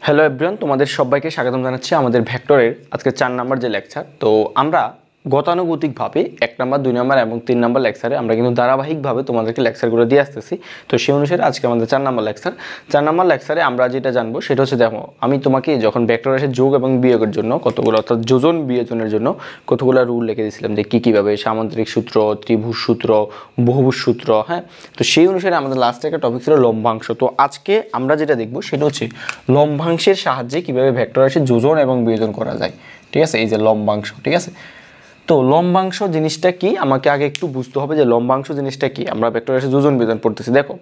Hello everyone, তোমাদের সবাইকে স্বাগতম জানাচ্ছি আমাদের ভেক্টরের আজকে 4 নাম্বার যে লেকচার। তো আমরা গতানুগতিকভাবে 1 নাম্বার 2 নাম্বার এবং 3 নাম্বার লেকচারে আমরা কিন্তু ধারাবাহিকভাবে তোমাদেরকে লেকচারগুলো দিয়ে আসতেছি। তো সেই অনুসারে আজকে আমাদের 4 নাম্বার লেকচার। 4 নাম্বার লেকচারে আমরা যেটা জানবো সেটা হচ্ছে, দেখো আমি তোমাকে যখন ভেক্টর রাশির যোগ এবং বিয়োগের জন্য কতগুলো, অর্থাৎ যোজন বিয়োজনের জন্য কতগুলো রুল লিখে দিয়েছিলাম যে কীভাবে সামান্তরিক সূত্র, ত্রিভুজ সূত্র, বহুভুজ সূত্র। হ্যাঁ, তো সেই অনুসারে আমাদের লাস্টে একটা টপিক ছিল লম্বাংশ। তো আজকে আমরা যেটা দেখবো সেটা হচ্ছে লম্বাংশের সাহায্যে কীভাবে ভেক্টর রাশির যোজন এবং বিয়োজন করা যায়। ঠিক আছে, এই যে লম্বাংশ। ঠিক আছে, তো লম্বাংশ জিনিসটা কি আমাকে আগে একটু বুঝতে হবে যে লম্বাংশ জিনিসটা কি। আমরা ভেক্টর রাশির যোজন বিয়োজন পড়তেছি। দেখো,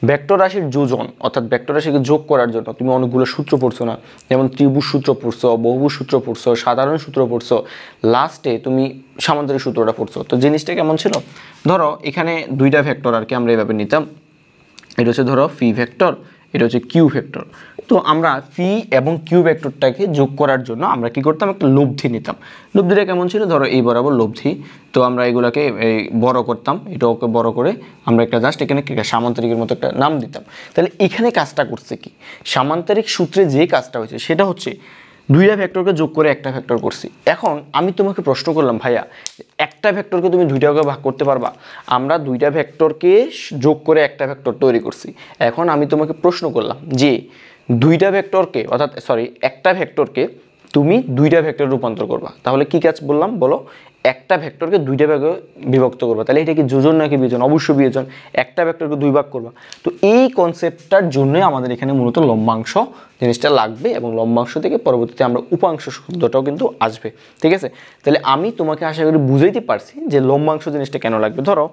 ভেক্টর রাশির যোজন অর্থাৎ ভেক্টর রাশিকে যোগ করার জন্য তুমি অনেকগুলো সূত্র পড়ছো না, যেমন ত্রিভুজ সূত্র পড়ছো, বহুভুজ সূত্র পড়ছো, সাধারণ সূত্র পড়ছো, লাস্টে তুমি সামান্তরিক সূত্রটা পড়ছো। তো জিনিসটা কেমন ছিল, ধরো এখানে দুইটা ভেক্টর আর কি আমরা এভাবে নিতাম। এটা হচ্ছে ধরো ফি ভেক্টর, এটা হচ্ছে কিউ ভেক্টর। তো আমরা ফি এবং কিউ ভেক্টরটাকে যোগ করার জন্য আমরা কি করতাম, একটা লব্ধি নিতাম। লব্ধিটা কেমন ছিল, ধরো এই বরাবর লব্ধি। তো আমরা এগুলোকে বড় করতাম, এটাকে বড় করে আমরা একটা জাস্ট এখানে সামান্তরিকের মতো একটা নাম দিতাম। তাহলে এখানে কাজটা করছে কি, সামান্তরিক সূত্রে যে কাজটা হয়েছে সেটা হচ্ছে দুইটা ভেক্টরকে যোগ করে একটা ভেক্টর করছি। এখন আমি তোমাকে প্রশ্ন করলাম, ভাইয়া একটা ভেক্টরকে তুমি দুইটা ভাগে ভাগ করতে পারবা? আমরা দুইটা ভেক্টরকে যোগ করে একটা ভেক্টর তৈরি করছি। এখন আমি তোমাকে প্রশ্ন করলাম যে দুইটা ভেক্টরকে অর্থাৎ একটা ভেক্টরকে তুমি দুইটা ভেক্টরে রূপান্তর করবা, তাহলে কি কাজ বললাম বলো? একটা ভেক্টরকে দুইটা ভাগে বিভক্ত করবা। তাহলে এটা কি যোজন নাকি বিয়োজন? অবশ্যই বিয়োজন। একটা ভেক্টরকে দুই ভাগ করবা। তো এই কনসেপ্টটার জন্যই আমাদের এখানে মূলত লম্বাংশ জিনিসটা লাগবে, এবং লম্বাংশ থেকে পরবর্তীতে আমরা উপাংশ শব্দটাও কিন্তু আসবে। ঠিক আছে, তাহলে আমি তোমাকে আশা করি বুঝাইতে পারছি যে লম্বাংশ জিনিসটা কেন লাগবে। ধরো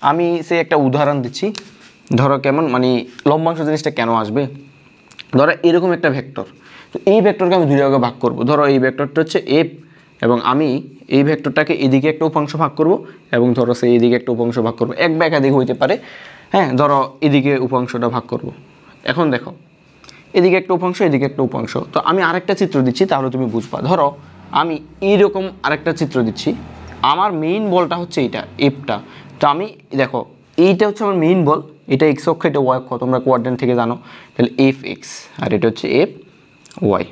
আমি সে একটা উদাহরণ দিচ্ছি, ধরো কেমন মানে লম্বাংশ জিনিসটা কেন আসবে। ধরো এরকম একটা ভেক্টর, তো এই ভেক্টরকে আমি দুই ভাগে ভাগ করব। ধরো এই ভেক্টরটা হচ্ছে এফ, এবং আমি এই ভেক্টরটাকে এদিকে একটা উপাংশ ভাগ করব, এবং ধরো সে এদিকে একটা উপাংশ ভাগ করব। এক বা একাধিক হইতে পারে। হ্যাঁ, ধরো এদিকে উপাংশটা ভাগ করব। এখন দেখো এদিকে একটা উপাংশ, এদিকে একটা উপাংশ। তো আমি আরেকটা চিত্র দিচ্ছি, তাহলে তুমি বুঝবা। ধরো আমি এইরকম আরেকটা চিত্র দিচ্ছি, আমার মেইন বলটা হচ্ছে এইটা এফটা। তো আমি দেখো এইটা হচ্ছে আমার মেইন বল, এটা এক্স অক্ষ, এটা ওয়াই অক্ষ, তোমরা কোয়াড্রেন্ট থেকে জানো। তাহলে এফ এক্স আর এটা হচ্ছে এফ ওয়াই।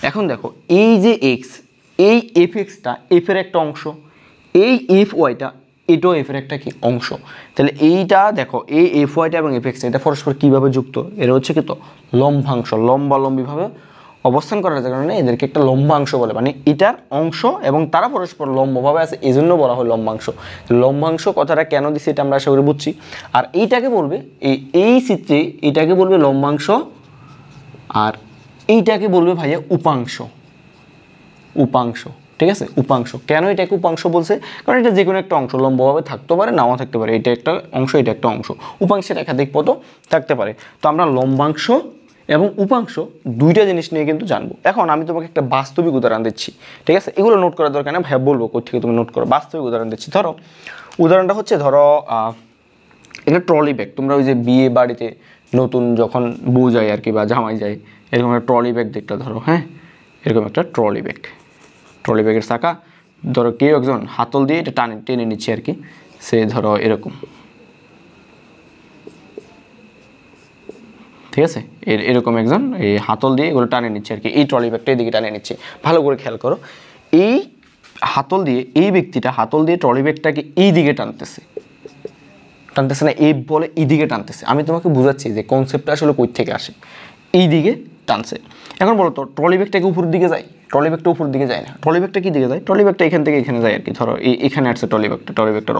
এখন দেখো এই যে এক্স, এই এফ এক্সটা এফের একটা অংশ, এই এফ ওয়াইটা এটাও এফের একটা কি অংশ। তাহলে এইটা দেখো এই এফ ওয়াইটা এবং এফ এক্সটা এটা পরস্পর কীভাবে যুক্ত, এরা হচ্ছে কি তো লম্বাংশ, লম্বালম্বিভাবে অবস্থান করার কারণে এদেরকে একটা লম্বাংশ বলে। মানে এটার অংশ এবং তারা পরস্পর লম্বভাবে আছে, এই জন্য বলা হয় লম্বাংশ। লম্বাংশ কথাটা কেন দিচ্ছে এটা আমরা আশা করি বুঝছি। আর এইটাকে বলবে এই চিত্রে এটাকে বলবে লম্বাংশ, আর এইটাকে বলবে ভাইয়া উপাংশ। উপাংশ, ঠিক আছে, উপাংশ। কেন এটাকে উপাংশ বলছে, কারণ এটা যে কোনো একটা অংশ লম্বভাবে থাকতে পারে, নাও থাকতে পারে। এটা একটা অংশ, এটা একটা অংশ। উপাংশের একাধিক পদও থাকতে পারে। তো আমরা লম্বাংশ এবং উপাংশ দুইটা জিনিস নিয়ে কিন্তু জানবো। এখন আমি তোমাকে একটা বাস্তবিক উদাহরণ দিচ্ছি। ঠিক আছে, এগুলো নোট করার দরকার না, ভাইয়া বলবো কোথা থেকে তুমি নোট করো। বাস্তবিক উদাহরণ দিচ্ছি। ধরো উদাহরণটা হচ্ছে, ধরো এটা ট্রলি ব্যাগ। তোমরা ওই যে বিয়ে বাড়িতে নতুন যখন বউ যায় আর কি, বা জামাই যায়, এরকম একটা ট্রলি ব্যাগ দেখতে। ধরো হ্যাঁ, এরকম একটা ট্রলি ব্যাগ, ট্রলি ব্যাগের চাকা ধরো কেউ একজন হাতল দিয়ে এটা টেনে নিচ্ছে আর কি। সে ধরো এরকম, ঠিক আছে, এরকম একজন এই হাতল দিয়ে এগুলো টানে নিচ্ছে আর কি। এই ট্রলি ব্যাগটা এদিকে টানে নিচ্ছে। ভালো করে খেয়াল করো, এই হাতল দিয়ে এই ব্যক্তিটা হাতল দিয়ে ট্রলি ব্যাগটাকে এই দিকে টানতেছে না, এই বলে এই দিকে টানতেছে। আমি তোমাকে বুঝাচ্ছি যে কনসেপ্টটা আসলে কই থেকে আসে। এই দিকে টানছে। এখন বলো তো ট্রলি ব্যাগটাকে উপর দিকে যায়? ট্রলি ব্যাগটা উপর দিকে যায় না। ট্রলি ব্যাগটা কি দিকে যায়? ট্রলি ব্যাগটা এখান থেকে এখানে যায় আর কি। ধরো এখানে আসছে ট্রলি ব্যাগটার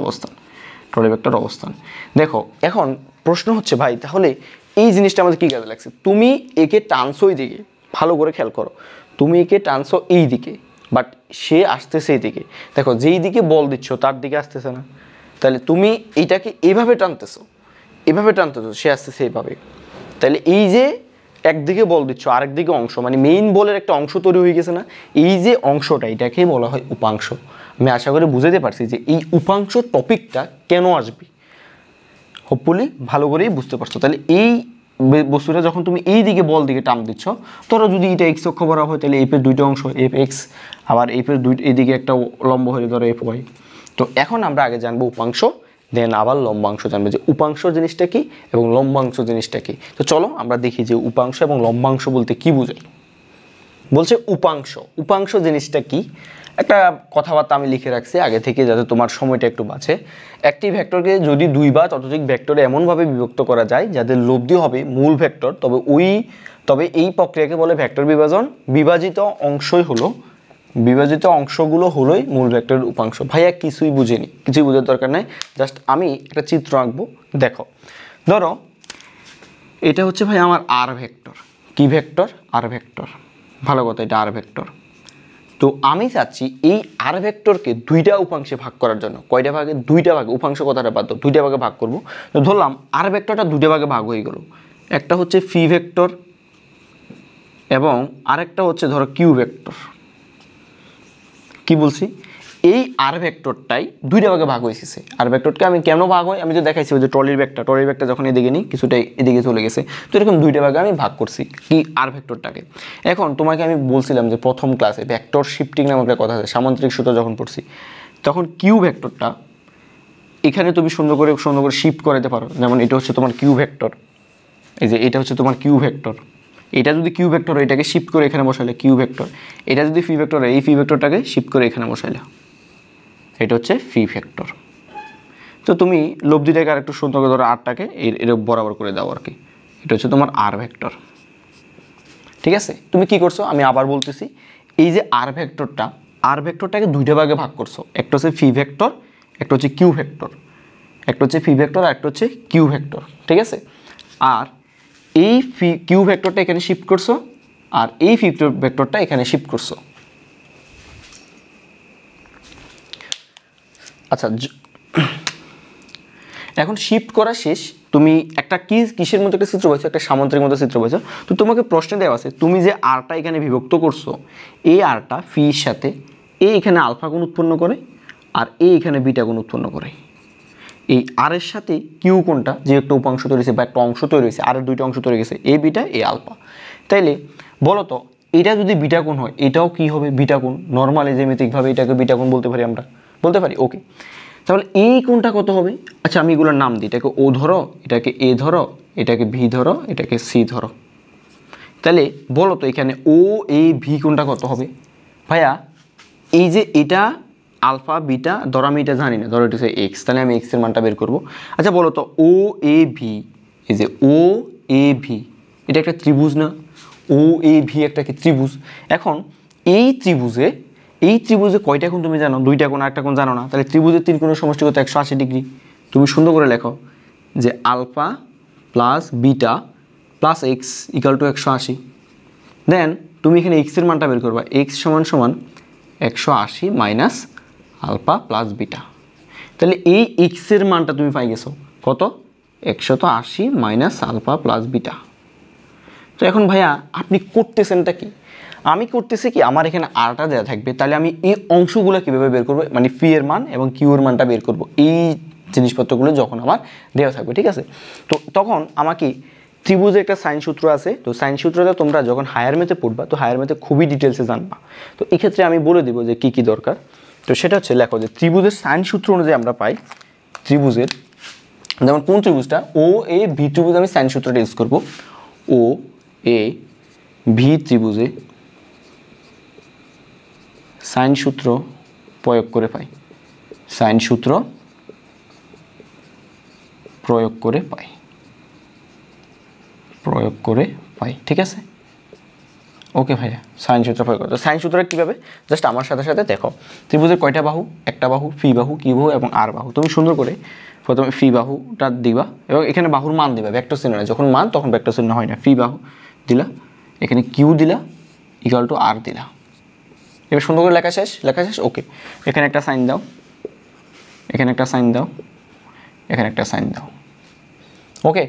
অবস্থান। দেখো এখন প্রশ্ন হচ্ছে, ভাই তাহলে এই জিনিসটা আমাদের কী কাজে লাগছে? তুমি একে টানছো এই দিকে, ভালো করে খেয়াল করো, তুমি একে টানছো এই দিকে, বাট সে আসতেছে এই দিকে। দেখো যেই দিকে বল দিচ্ছ তার দিকে আসতেছে না। তাহলে তুমি এইটাকে এইভাবে টানতেছো, সে আসতেছে এইভাবে। তাহলে এই যে একদিকে বল দিচ্ছ, আরেকদিকে অংশ, মানে মেইন বলের একটা অংশ তৈরি হয়ে গেছে না? এই যে অংশটা, এটাকেই বলা হয় উপাংশ। আমি আশা করি বুঝাতে পারছি যে এই উপাংশ টপিকটা কেন আসবে। হোপফুলি ভালো করেই বুঝতে পারছো। তাহলে এই বস্তুটা যখন তুমি এই দিকে বল দিকে টান দিচ্ছ, ধরো যদি এটা এক্স অক্ষ বরাবর হয়, তাহলে এফের দুইটা অংশ এফ এক্স, আবার এফের এইদিকে একটা লম্ব হলে ধরো এফ ওয়াই। তো এখন আমরা আগে জানবো উপাংশ, দেন আবার লম্বাংশ জানবে যে উপাংশ জিনিসটা কি এবং লম্বাংশ জিনিসটা কি। তো চলো আমরা দেখি যে উপাংশ এবং লম্বাংশ বলতে কি বোঝায়। বলছে উপাংশ জিনিসটা কি, একটা কথাবার্তা আমি লিখে রাখছি আগে থেকে যাতে তোমার সময়টা একটু বাঁচে। একটি ভেক্টরকে যদি দুই বা ততোধিক ভেক্টরে এমনভাবে বিভক্ত করা যায় যাদের লব্ধি হবে মূল ভেক্টর, তবে এই প্রক্রিয়াকে বলে ভেক্টর বিভাজন। বিভাজিত অংশগুলো হলোই মূল ভেক্টরের উপাংশ। ভাইয়া কিছুই বুঝিনি, কিছুই বোঝার দরকার নাই, জাস্ট আমি একটা চিত্র আঁকবো। দেখো, ধরো এটা হচ্ছে ভাই আমার আর ভেক্টর। কি ভেক্টর? আর ভেক্টর। ভালো কথা, এটা আর ভেক্টর। তো আমি চাচ্ছি এই আর ভেক্টরকে দুইটা উপাংশে ভাগ করার জন্য। কয়টা ভাগে? দুইটা ভাগে। উপাংশ কথাটা বাদ দাও, দুইটা ভাগে ভাগ করব। তো ধরলাম আর ভেক্টরটা দুইটা ভাগে ভাগ হয়ে গেল। একটা হচ্ছে ফি ভেক্টর এবং আরেকটা হচ্ছে ধরো কিউ ভেক্টর। কি বলছি? এই আর ভেক্টরটাই দুইটা ভাগে ভাগ হয়েছে। আর ভেক্টরকে আমি কেন ভাগ হয় আমি তো দেখাইছি, ওই যে ট্রলির ব্যাগটা যখন এদিকে নিই কিছুটা এদিকে চলে গেছে। তো এরকম দুইটা ভাগে আমি ভাগ করছি কি আর ভেক্টরটাকে। এখন তোমাকে আমি বলছিলাম যে প্রথম ক্লাসে ভেক্টর শিফটিং নামে একটা কথা আছে, সামান্তরিক সূত্র যখন পড়ছি, তখন কিউ ভেক্টরটা এখানে তুমি সুন্দর করে শিফট করাতে পারো। যেমন এটা হচ্ছে তোমার কিউ ভেক্টর, এই যে এটা হচ্ছে তোমার কিউ ভেক্টর। এটা যদি কিউ ভেক্টর হয় এটাকে শিফট করে এখানে বসাইলে কিউ ভেক্টর। এটা যদি ফি ভেক্টর হয় এই ফি ভেক্টরটাকে শিফট করে এখানে বসাইলে এটা হচ্ছে ফি ভেক্টর। তো তুমি লব্ধিটাকে আর একটু সুন্দর করে ধরো আরটাকে এর বরাবর করে দাও আর কি। এটা হচ্ছে তোমার আর ভেক্টর। ঠিক আছে, তুমি কি করছো আমি আবার বলতেছি, এই যে আর ভেক্টরটাকে দুইটা ভাগে ভাগ করছো। একটা হচ্ছে ফি ভেক্টর, একটা হচ্ছে কিউ ভেক্টর। একটা হচ্ছে ফি ভেক্টর আর একটা হচ্ছে কিউ ভেক্টর। ঠিক আছে, আর এই কিউ ভেক্টরটা এখানে শিফট করছো আর এই ফি ভেক্টরটা এখানে শিফট করছো। আচ্ছা, এখন শিফট করা শেষ। তুমি একটা কিসের মতো একটা চিত্র পাইছো? একটা সামান্তরিক মতো চিত্র পাইছো। তো তোমাকে প্রশ্ন দেওয়া আছে তুমি যে আরটা এখানে বিভক্ত করছো, এই আরটা ফির সাথে এখানে আলফা গুণ উৎপন্ন করে আর এখানে বিটা গুণ উৎপন্ন করে। এই আর এর সাথে কিউ কোনটা যে একটা উপাংশ তৈরি হয়েছে বা একটা অংশ তৈরি হয়েছে, আর দুইটা অংশ তৈরি গেছে, এ বিটা এ আলফা। তাইলে বলো তো এটা যদি বিটা কোণ হয় এটাও কি হবে? বিটা কোণ। নর্মালি জ্যামিতিকভাবে এটাকে বিটা কোণ বলতে পারি, আমরা বলতে পারি। ওকে, তাহলে এই কোণটা কত হবে? আচ্ছা আমি এগুলোর নাম দিই, এটাকে ও ধরো, এটাকে এ ধরো, এটাকে ভি ধরো, এটাকে সি ধরো। তাহলে বলো তো এখানে ও এ ভি কোণটা কত হবে? ভাইয়া এই যে এটা আলফা বিটা, ধরো আমি এটা জানি না, ধরো এটা হচ্ছে এক্স, তাহলে আমি এক্সের মানটা বের করবো। আচ্ছা বলো তো ও এ ভি, এই যে ও এ ভি এটা একটা ত্রিভুজ না? ও এ ভি একটা কি ত্রিভুজ? এখন এই ত্রিভুজে কয়টা কোণ তুমি জানো? দুইটা কোণ, একটা কোণ জানো না। তাহলে ত্রিভুজের তিন কোণের সমষ্টি কত? 180 ডিগ্রি। তুমি সুন্দর করে লেখো যে alpha plus beta plus X equal to 180। Then তুমি এখানে এক্সের মানটা বের করবা। এক্স সমান 180 মাইনাস আলফা প্লাস বিটা। তাহলে এই এক্সের মানটা তুমি পাই গেছো কত? 180 মাইনাস আলফা প্লাস বিটা। তো এখন ভাইয়া আপনি করতেছেনটা কি? আমি করতেছি কি, আমার এখানে আরটা দেওয়া থাকবে, তাহলে আমি এই অংশগুলো কীভাবে বের করবো, মানে ফি এর মান এবং কিউ এর মানটা বের করবো এই জিনিসপত্রগুলো যখন আমার দেওয়া থাকবে। ঠিক আছে, তো তখন আমাকে ত্রিভুজে একটা সাইন সূত্র আছে। তো সাইন সূত্রটা তোমরা যখন হায়ার ম্যাথে পড়বা তো হায়ার ম্যাথে খুবই ডিটেলসে জানবা। তো এক্ষেত্রে আমি বলে দিব যে কী কী দরকার। তো সেটা হচ্ছে লেখো যে ত্রিভুজের সাইন সূত্র অনুযায়ী আমরা পাই ত্রিভুজের, যেমন কোন ত্রিভুজটা ও এ ভি ত্রিভুজ, আমি সাইন সূত্রটা ইউজ করবো। ও এ ভি ত্রিভুজে সাইন সূত্র প্রয়োগ করে পাই, সাইন সূত্র প্রয়োগ করে পাই। ঠিক আছে, ওকে ভাইয়া, সাইন সূত্র প্রয়োগ করতে। সাইন সূত্রটা কীভাবে? জাস্ট আমার সাথে সাথে দেখো, ত্রিভুজের কয়টা বাহু? একটা বাহু, ফি বাহু, কিউ বাহু এবং আর বাহু। তুমি সুন্দর করে প্রথমে ফি বাহুটা দিবা এবং এখানে বাহুর মান দিবা, ভেক্টর চিহ্ন না। যখন মান তখন ভেক্টর চিহ্ন হয় না। ফি বাহু দিলা, এখানে কিউ দিলা ইকুয়াল টু আর দিলা। এবার সুন্দর করে লেখা শেষ। ওকে, এখানে একটা সাইন দাও, এখানে একটা সাইন দাও, এখানে একটা সাইন দাও। ওকে,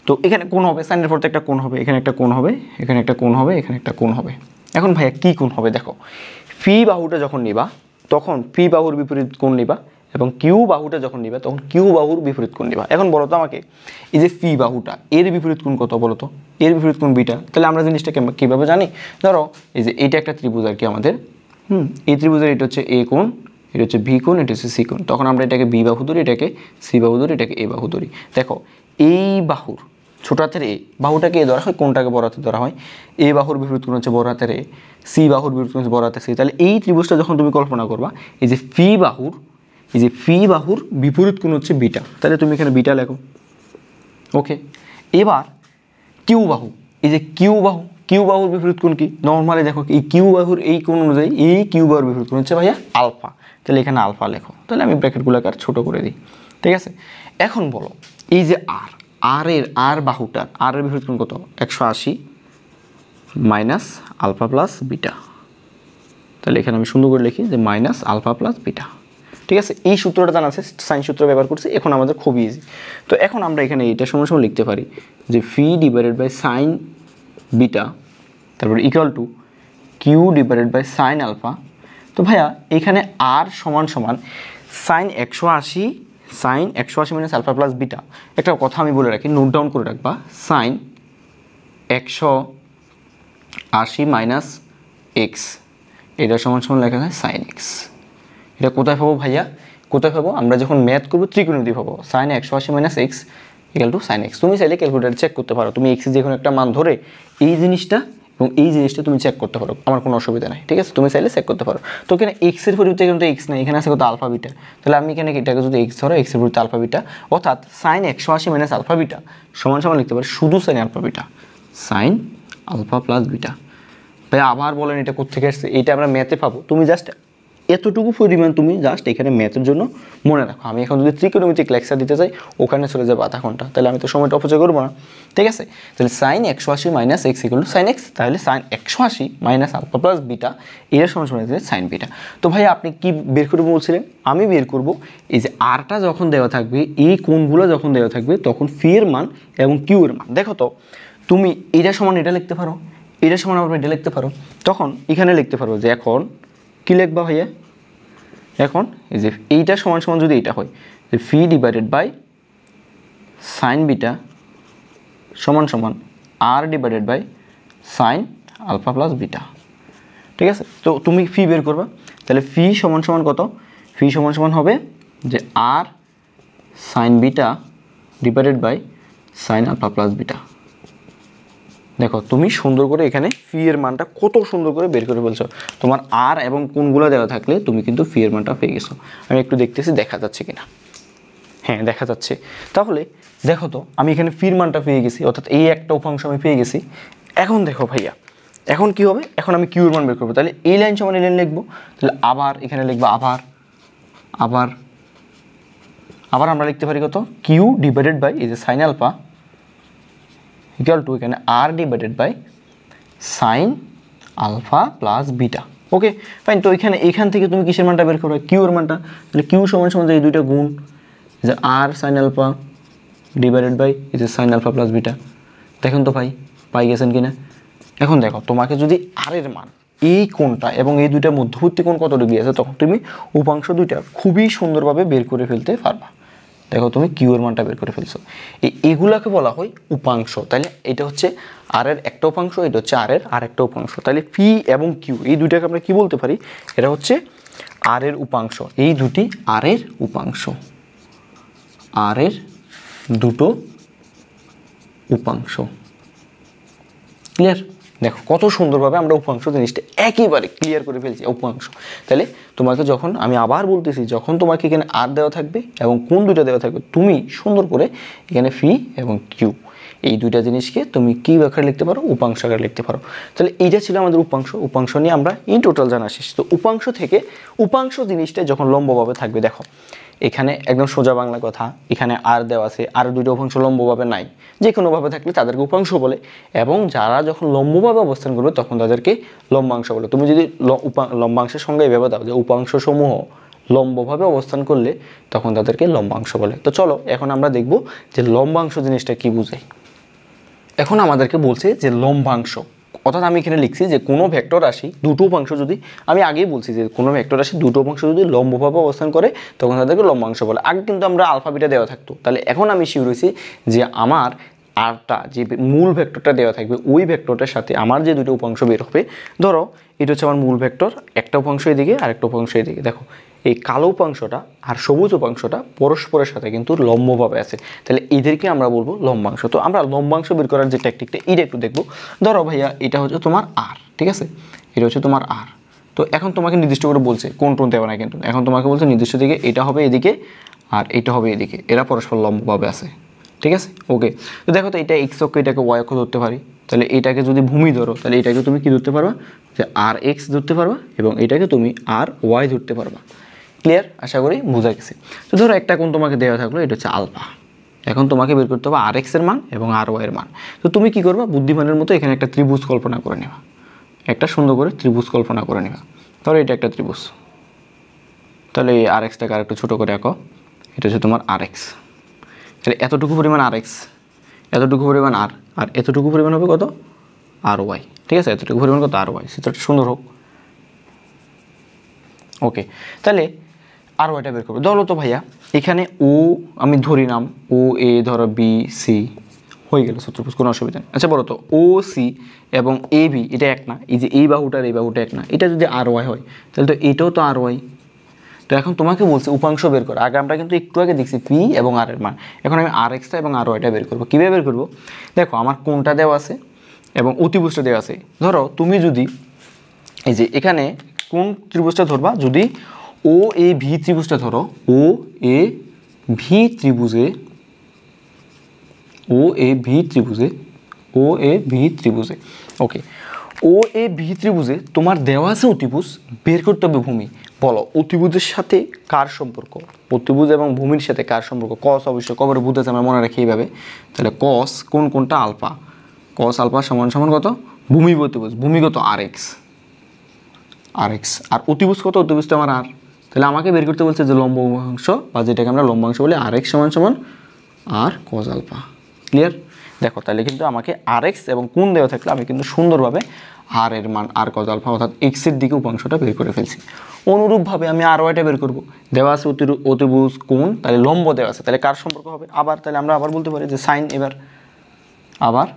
তো এখানে কোণ হবে, সাইনের পর একটা কোণ হবে, এখানে একটা কোণ হবে, এখানে একটা কোণ হবে, এখানে একটা কোণ হবে। এখন ভাইয়া কী কোণ হবে? দেখো, ফি বাহুটা যখন নিবা তখন ফি বাহুর বিপরীত কোণ নিবা এবং কিউ বাহুটা যখন নিবা তখন কিউ বাহুর বিপরীত কোণ নিবা। এখন বলো তো আমাকে, এই যে ফি বাহুটা এর বিপরীত কোণ কত বলো তো? এর বিপরীত কোণ বিটা। তাহলে আমরা জিনিসটা কীভাবে জানি? ধরো এই যে এইটা একটা ত্রিভুজ আর কি আমাদের, এই ত্রিভুজের এটা হচ্ছে এ কোণ, এটা হচ্ছে বি কোণ, এটা হচ্ছে সি কোণ। তখন আমরা এটাকে বি বাহু ধরি, এটাকে সি বাহু ধরি, এটাকে এ বাহু ধরি। দেখো এই বাহুর ছোট হাতের এ বাহুটাকে এ ধরা হয়, কোনটাকে বড় হাতে ধরা হয়, এ বাহুর বিপরীত কোণ হচ্ছে বড় হাতের এ, সি বাহুর বিপরীত কোণ হচ্ছে বড় হাতের সি। তাহলে এই ত্রিভুজটা যখন তুমি কল্পনা করবা, এই যে ফি বাহুর বিপরীত কোণ হচ্ছে বিটা, তাহলে তুমি এখানে বিটা লেখো। ওকে, এবার কিউ বাহু, এই যে কিউ বাহুর বিপরীত কোণ কি? নর্মালি দেখো এই কিউ বাহুর এই কোণ অনুযায়ী এই কিউ বাহুর বিপরীত কোণ হচ্ছে ভাইয়া আলফা, তাহলে এখানে আলফা লেখো। তাহলে আমি ব্র্যাকেটগুলোকে আর ছোটো করে দিই, ঠিক আছে। এখন বলো এই যে আর বাহুটার আর এর বিপরীত কোণ কত? 180 মাইনাস আলফা প্লাস বিটা। তাহলে এখানে আমি সুন্দর করে লিখি যে মাইনাস আলফা প্লাস বিটা, ঠিক আছে। এই সূত্রটা জানা আছে, সাইন সূত্র ব্যবহার করছি, এখন আমাদের খুব ইজি। তো এখন আমরা এখানে এটা সময় লিখতে পারি যে phi divided by sine beta, তারপর equal to Q divided by sine alpha. তো ভাইয়া এখানে আর সমান sine 180 minus alpha plus beta. একটা কথা আমি বলে রাখি, নোট ডাউন করে রাখবা, সাইন 180 মাইনাস এক্স, এটা সমান লেখা যায় সাইন এক্স। এটা কোথায় পাবো ভাইয়া? কোথায় পাবো? আমরা যখন ম্যাথ করবো ত্রিকোণমিতি পাবো। Sine 180 minus x equal to sine X. তুমি চাইলে ক্যালকুলেটার চেক করতে পারো, তুমি এক্সের যে কোনো একটা মান ধরে এই জিনিসটা এবং এই জিনিসটা তুমি চেক করতে পারো, আমার কোনো অসুবিধা নাই, ঠিক আছে। তুমি চাইলে চেক করতে পারো। তো এখানে এক্সের পরিবর্তে কিন্তু এক্স নাই, এখানে আছে কত? Alpha beta. তাহলে আমি এখানে এটাকে যদি এক্স ধরো, এক্সের পরিবর্তে আলফা বিটা, অর্থাৎ সাইন 180 মাইনাস আলফা বিটা সমান লিখতে পারি শুধু sine alpha beta, sine alpha plus beta. ভাই আবার বলেন এটা কোথেকে আসছে? এটা আমরা ম্যাথে পাবো, তুমি জাস্ট এতটুকু পরিমাণ তুমি জাস্ট এখানে ম্যাথের জন্য মনে রাখো। আমি এখন যদি ত্রিকোণমিতিক লেকচার দিতে চাই, ওখানে চলে যাবে আধা ঘন্টা, তাহলে আমি তো সময়টা অপচয় করবো না, ঠিক আছে। তাহলে sine 180 minus x equal to sine x, তাহলে sine 180 minus alpha plus beta এর সমান সাইন বিটা। তো ভাই আপনি কি বের করে বলছিলেন? আমি বের করব এই যে আরটা যখন দেওয়া থাকবে, এই কোণগুলো যখন দেওয়া থাকবে, তখন ফি এর মান এবং কিউ এর মান। দেখো তো তুমি এটা সমান এটা লিখতে পারো, এটা সমান আবার এটা লিখতে পারো, তখন এখানে লিখতে পারো যে এখন কি লিখবা ভাইয়া? এখন এই যে এইটা সমান যদি এটা হয় যে phi divided by sine beta সমান R divided by sine alpha plus beta, ঠিক আছে। তো তুমি ফি বের করবা, তাহলে ফি সমান কত? ফি সমান হবে যে R sine beta divided by sine alpha plus beta. দেখো তুমি সুন্দর করে এখানে ফি এর মানটা কত সুন্দর করে বের করে ফেলছো। তোমার আর এবং কোনগুলো দেওয়া থাকলে তুমি কিন্তু ফি এর মানটা পেয়ে গেছো। আমি একটু দেখতেছি দেখা যাচ্ছে কিনা, হ্যাঁ দেখা যাচ্ছে। তাহলে দেখো তো আমি এখানে ফির মানটা পেয়ে গেছি, অর্থাৎ এই একটা উপাংশ আমি পেয়ে গেছি। এখন দেখো ভাইয়া এখন কি হবে? এখন আমি কিউ এর মান বের করবো, তাহলে এই লাইন সমান এই লাইন লিখবো, তাহলে আবার এখানে লিখবো আবার আমরা লিখতে পারি কত? কিউ ডিভাইডেড বাই এই যে সাইন আলফা ইকুয়াল টু এখানে R divided by sine alpha plus beta. Okay fine. তো এখান থেকে তুমি কিসের মানটা বের করবে? কিউ এর মানটা। তাহলে কিউ সমান যে এই দুইটা গুণ, যে R sine alpha divided by এই যে সাইন আলফা প্লাস বিটা। দেখুন তো ভাই পাই গেছেন কিনা? এখন দেখো তোমাকে যদি আর এর মান এই কোণটা এবং এই দুইটার মধ্যবর্তী কোণ কত ডিগ্রি আছে, তখন তুমি উপাংশ দুইটা খুবই সুন্দরভাবে বের করে ফেলতে পারবা। দেখো তুমি কিউ এর মানটা বের করে ফেলছো। এগুলাকে বলা হয় উপাংশ। তাহলে এটা হচ্ছে আর এর একটা উপাংশ, এটা হচ্ছে আর এর আরেকটা উপাংশ। তাহলে পি এবং কিউ এই দুইটাকে আমরা কি বলতে পারি? এটা হচ্ছে আর এর উপাংশ। এই দুটি আর এর উপাংশ, আর এর দুটো উপাংশ। ক্লিয়ার? দেখো কত সুন্দরভাবে আমরা উপাংশ জিনিসটা একেবারে ক্লিয়ার করে ফেলছি, উপাংশ। তাহলে তোমাকে যখন আমি আবার বলতেছি, যখন তোমাকে এখানে আর দেওয়া থাকবে এবং কোন দুইটা দেওয়া থাকবে, তুমি সুন্দর করে এখানে ফি এবং কিউ এই দুইটা জিনিসকে তুমি কি আকারে লিখতে পারো? উপাংশ আকারে লিখতে পারো। তাহলে এইটা ছিল আমাদের উপাংশ। উপাংশ নিয়ে আমরা ইন টোটাল জানা শেষ। তো উপাংশ থেকে উপাংশ জিনিসটা যখন লম্বভাবে থাকবে, দেখো এখানে একদম সোজা বাংলা কথা, এখানে আর দেওয়া আছে, আর দুইটা উপাংশ লম্বভাবে নাই, যে কোনোভাবে থাকলে তাদেরকে উপাংশ বলে, এবং যারা যখন লম্বভাবে অবস্থান করবে তখন তাদেরকে লম্বাংশ বলে। তুমি যদি লম্বাংশের সঙ্গে এভাবে দাও যে উপাংশ সমূহ লম্বভাবে অবস্থান করলে তখন তাদেরকে লম্বাংশ বলে। তো চলো এখন আমরা দেখব যে লম্বাংশ জিনিসটা কি বোঝায়। এখন আমাদেরকে বলছে যে লম্বাংশ, অর্থাৎ আমি এখানে লিখছি যে কোনো ভেক্টর রাশি দুটো উপাংশ যদি, আমি আগেই বলছি যে কোনো ভেক্টর রাশি দুটো উপাংশ যদি লম্বভাবে অবস্থান করে তখন তাদেরকে লম্বাংশ বলে। আগে কিন্তু আমরা আলফা বিটা দেওয়া থাকতো। তাহলে এখন আমি শিওর হয়েছি যে আমার আরটা যে মূল ভেক্টরটা দেওয়া থাকবে ওই ভেক্টরটার সাথে আমার যে দুটো উপাংশ বের হবে, ধরো এটা হচ্ছে আমার মূল ভেক্টর, একটা উপাংশ এদিকে আর একটা উপাংশ এদিকে, দেখো এই কালো উপাংশটা আর সবুজ উপাংশটা পরস্পরের সাথে কিন্তু লম্বভাবে আছে, তাহলে এদেরকে আমরা বলবো লম্বাংশ। তো আমরা লম্বাংশ বের করার যে টেকনিকটা এটা একটু দেখবো। ধরো ভাইয়া এটা হচ্ছে তোমার আর, ঠিক আছে, এটা হচ্ছে তোমার আর। তো এখন তোমাকে নির্দিষ্ট করে বলছে, কোন টোন দেবে না কিন্তু, এখন তোমাকে বলছে নির্দিষ্ট দিকে এটা হবে এদিকে আর এটা হবে এদিকে, এরা পরস্পর লম্বভাবে আছে, ঠিক আছে, ওকে। তো দেখো তো এটা এক্স অক্ষ, এটাকে ওয়াই অক্ষ ধরতে পারি, তাহলে এটাকে যদি ভূমি ধরো তাহলে এটাকে তুমি কি ধরতে পারবা, যে আর এক্স ধরতে পারবা এবং এটাকে তুমি আর ওয়াই ধরতে পারবা। ক্লিয়ার? আশা করি বোঝা গেছে। তো ধরো একটা কোণ তোমাকে দেওয়া থাকলো, এটা হচ্ছে আলফা। এখন তোমাকে বের করতে হবে আর এক্সের মান এবং আর ওয়াইয়ের মান। তো তুমি কি করবা, বুদ্ধিমানের মতো এখানে একটা ত্রিভুজ কল্পনা করে নেবা, একটা সুন্দর করে ত্রিভুজ কল্পনা করে নেবা। ধরো এটা একটা ত্রিভুজ, তাহলে এই আর এক্সটাকে আর একটু ছোটো করে আঁকো, এটা হচ্ছে তোমার আর এক্স। তাহলে এতটুকু পরিমাণ আর এক্স, এতটুকু পরিমাণ আর, আর এতটুকু পরিমাণ হবে কত, আর ওয়াই, ঠিক আছে, এতটুকু পরিমাণ কত আর ওয়াই, চিত্রটা সুন্দর হোক, ওকে। তাহলে আর ওয়াইটা বের করবো। ধরো তো ভাইয়া এখানে ও আমি ধরি নাম, ও এ ধরো বি সি হয়ে গেল চতুর্ভুজ, কোনো অসুবিধা নেই। আচ্ছা বলো তো ও সি এবং এ বি এটা এক না, এই যে এই বাহুটা আর এই বাহুটা এক না, এটা যদি আর ওয়াই হয় তাহলে তো এটাও তো আর ওয়াই। তো এখন তোমাকে বলছে উপাংশ বের করো। আগে আমরা কিন্তু একটু আগে দেখছি পি এবং আর এর মান, এখন আমি আর এক্সটা এবং আর ওয়াইটা বের করবো। কীভাবে বের করবো, দেখো আমার কোনটা দেওয়া আছে এবং অতিভুজটা দেওয়া আছে। ধরো তুমি যদি এই যে এখানে কোন ত্রিভুজটা ধরবা, যদি ও এ ভি ত্রিভুজটা ধরো, ও A V ত্রিভুজে, O A V ত্রিভুজে, O A V ত্রিভুজে, okay. O A V ত্রিভুজে তোমার দেওয়া আছে অতিভুজ, বের করতে হবে ভূমি। বলো অতিভুজের সাথে কার সম্পর্ক, অতিভুজ এবং ভূমির সাথে কার সম্পর্ক, কস অবশ্যই কবরে বুঝতে আছে, আমরা মনে রাখি এইভাবে। তাহলে কস কোনটা আলফা, কস আলফা সমান সমান কত, ভূমি অতিভুজ, ভূমিগত আর এক্স, আর এক্স, আর অতিভুজ কত, অতিভুজটা আমার আর। তাহলে আমাকে বের করতে বলছে যে লম্বাংশ, বা যেটাকে আমরা লম্বাংশ বলি, আর এক্স সমান সমান আর কস আলফা। ক্লিয়ার? দেখো তাহলে কিন্তু আমাকে আর এক্স এবং কোণ দেওয়া থাকলে আমি কিন্তু সুন্দরভাবে আর এর মান আর কস আলফা অর্থাৎ এক্সের দিকে উপাংশটা বের করে ফেলছি। অনুরূপভাবে আমি আর ওয়াইটা বের করবো, দেওয়া আছে অতিভুজ কোণ, তাহলে লম্ব দেওয়া আছে, তাহলে কার সম্পর্ক হবে আবার, তাহলে আমরা আবার বলতে পারি যে সাইন, এবার আবার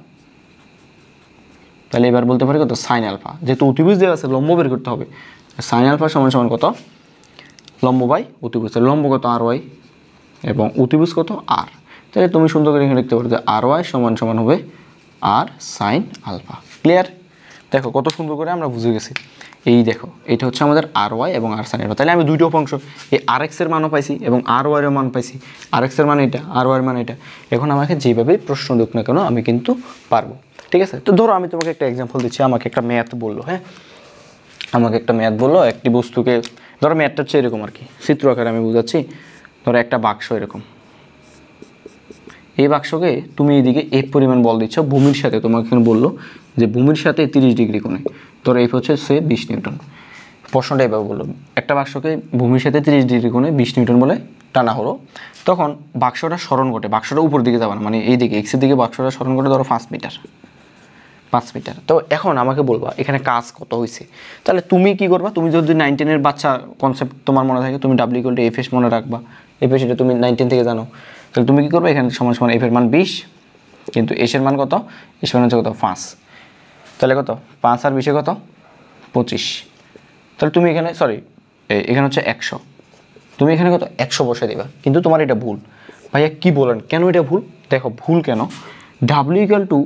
তাহলে এবার বলতে পারি কত, সাইন আলফা, যেহেতু অতিভুজ দেওয়া আছে লম্ব বের করতে হবে, সাইন আলফা সমান সমান কত, লম্ব বাই অতিভুজ, তাহলে লম্ব কত আর ওয়াই এবং অতিভুজ কত আর। তাহলে তুমি সুন্দর করে এখানে লিখতে পারো যে আর ওয়াই সমান সমান হবে আর সাইন আলফা। ক্লিয়ার? দেখো কত সুন্দর করে আমরা বুঝে গেছি। এই দেখো এটা হচ্ছে আমাদের আর ওয়াই এবং আর সাইন আলফা। তাহলে আমি দুইটা উপাংশ, এই আর এক্সের মানও পাইছি এবং আর ওয়াইয়ের মান পাইছি, আর এক্সের মান এটা, আর ওয়াইয়ের মান এটা। এখন আমাকে যেভাবে প্রশ্ন দেখ না কেন আমি কিন্তু পারবো, ঠিক আছে। তো ধরো আমি তোমাকে একটা এক্সাম্পল দিচ্ছি, আমাকে একটা ম্যাথ বললো, হ্যাঁ আমাকে একটা ম্যাথ বললো, একটি বস্তুকে, ধরো ম্যাথটা হচ্ছে এরকম আর কি, চিত্র আকারে আমি বুঝাচ্ছি। ধরো একটা বাক্স এরকম, এই বাক্সকে তুমি এইদিকে এফ পরিমাণ বল দিচ্ছ, ভূমির সাথে তোমাকে এখানে বললো যে ভূমির সাথে 30 ডিগ্রি কোণে, ধরো এফ হচ্ছে সে 20 নিউটন। প্রশ্নটা এভাবে বললো, একটা বাক্সকে ভূমির সাথে 30 ডিগ্রি কোণে 20 নিউটন বলে টানা হলো, তখন বাক্সটা স্মরণ ঘটে, বাক্সটা উপর দিকে যাবে না, মানে এই দিকে এক্সের দিকে বাক্সটা স্মরণ ঘটে ধরো 5 মিটার। তো এখন আমাকে বলবা এখানে কাজ কত হয়েছে। তাহলে তুমি কি করবা, তুমি যদি 9-10 বাচ্চা কনসেপ্ট তোমার মনে থাকে, তুমি W equal to F S মনে রাখবা, এফ এস এটা তুমি 9-10 থেকে জানো। তাহলে তুমি কী করবে, এখানে সমান সমান এফ এর মান 20, কিন্তু এসের মান কত, এসের মান হচ্ছে কত 5, তাহলে কত 5 আর 20 কত 25। তাহলে তুমি এখানে এখানে হচ্ছে 100, তুমি এখানে কত 100 বসে দিবা, কিন্তু তোমার এটা ভুল। ভাইয়া কি বলেন, কেন এটা ভুল? দেখো ভুল কেন, ডাব্লিউ ইকুয়াল টু,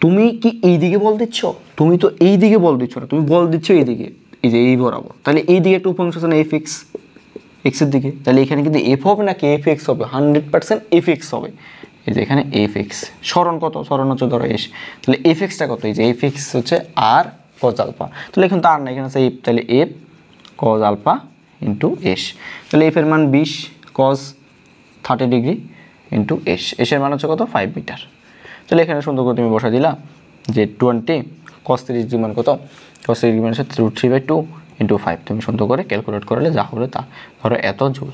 তুমি কি এই দিকে বল দিচ্ছ, তুমি তো এই দিকে বল দিচ্ছ না, তুমি বল দিচ্ছ এই দিকে, এই যে এই বরাবর, তাহলে এই দিকে একটা উপাংশ আছে না এফ এক্স, এক্সের দিকে, তাহলে এখানে কিন্তু এফ হবে নাকি এফ এক্স হবে, 100% এফ এক্স হবে। এই যে এখানে এফ এক্স, স্মরণ কত, স্মরণ হচ্ছে ধরো এস, তাহলে এফ এক্সটা কত, এই যে এফ এক্স হচ্ছে আর কজ আলফা, তাহলে এখন তো আর না, এখানে আছে এফ, তাহলে F cos alpha into S, তাহলে এফ এর মান 20 কজ 30 ডিগ্রি ইন্টু এস, এসের মান হচ্ছে কত 5 মিটার। তাহলে এখানে সুন্দর করে তুমি বসা দিলা যে 20 cos 30 ডিগ্রি মান কত, cos 30 ডিগ্রি মান হচ্ছে √3/2 × 5, তুমি সুন্দর করে ক্যালকুলেট করলে যা হবে তা, ধরো এত জুল।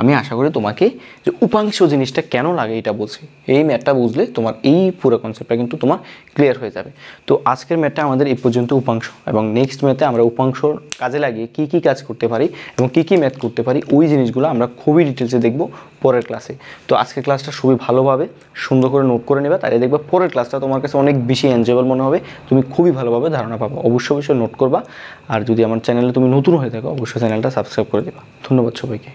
আমি আশা করি তোমাকে যে উপাংশ জিনিসটা কেন লাগে এটা বলছি, এই ম্যাথটা বুঝলে তোমার এই পুরো কনসেপ্টটা কিন্তু তোমার ক্লিয়ার হয়ে যাবে। তো আজকের ম্যাথটা আমাদের এই পর্যন্ত উপাংশ, এবং নেক্সট ম্যাথে আমরা উপাংশ কাজে লাগিয়ে কী কী কাজ করতে পারি এবং কী কী ম্যাথ করতে পারি ওই জিনিসগুলো আমরা খুবই ডিটেলসে দেখব পরের ক্লাসে। তো আজকের ক্লাসটা খুবই ভালোভাবে সুন্দর করে নোট করে নেবে, তাহলে দেখবে পরের ক্লাসটা তোমার কাছে অনেক বেশি এনজয়েবল মনে হবে, তুমি খুবই ভালোভাবে ধারণা পাবো। অবশ্যই নোট করবা, আর যদি আমার চ্যানেলে তুমি নতুন হয়ে থাকো অবশ্যই চ্যানেলটা সাবস্ক্রাইব করে দেবা। ধন্যবাদ সবাইকে।